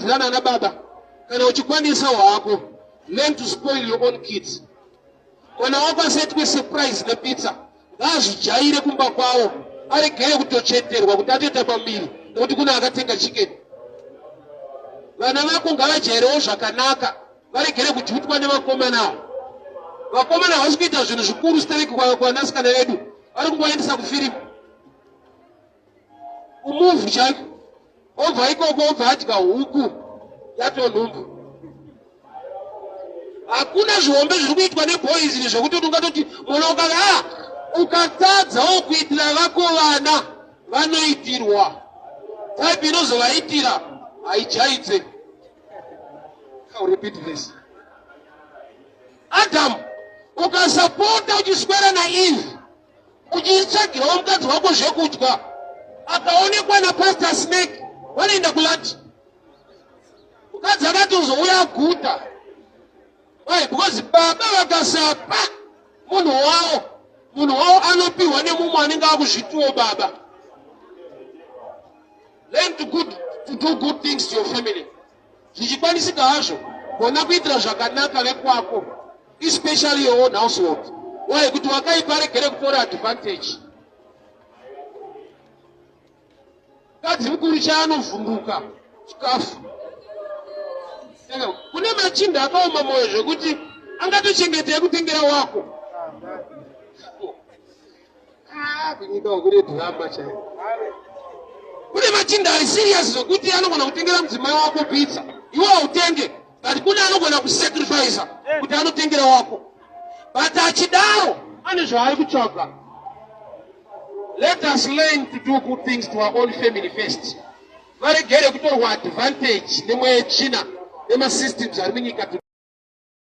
kudzana na baba kana uchikwanisa wako learn to spoil your own kids. Kana wako aseti surprise na pizza ngazvijaire kumba kwawo aregere kutocheterwa kuti atoita pambiri nokuti kuna akatenga chicken. Vana vako ngavajairewo zvakanaka varegere kujutwa nevakomana avo. Vakomana havasi kuita zvinhu zvikuru sitereki kwanasikana vedu vari kungoendesa kufirimu umuvhi chaiko obva ikoko obva adya huku yatonhumbu. Hakuna zvihombe zviri kuitwa neboizini zvokuti ungatoti mwana ukatadza wokuitira vako vana vanoitirwa taipi inozovaitira haijaidze. I'll repeat this. Adam ukasapota uchiswera na Eve uchitsvagirawo mukadzi wako zvekudya akaonekwa napastor Snake wanoenda kulati mukadzi akatozouya aguta. Why? Because baba vakasapa munhu wavo anopiwa nemumwe anenge akuzvituwo baba. Learn to do good things to your family. Zvichikwanisika hazvo kona kuitira zvakanaka vekwako, especially your own household. Why? Kuti wakaipa regere kutora advantage. Kadzi mukuru chaanovhunduka chikafu. Kune machinda akaoma moyo zvokuti angatochengetei kutengera wako. Kunyika ukuri dhirama chaiko. Kune machinda ari serious zvokuti anogona kutengera mudzimai wako pizza iwe hautenge, but kune anogona kusacrifice kuti anotengera wako, but achidaro ane zvaari kutsvaga. Let us learn to do good things to our own family first. Varegere kutorwa advantage nemwe china nemasystems ari munyika.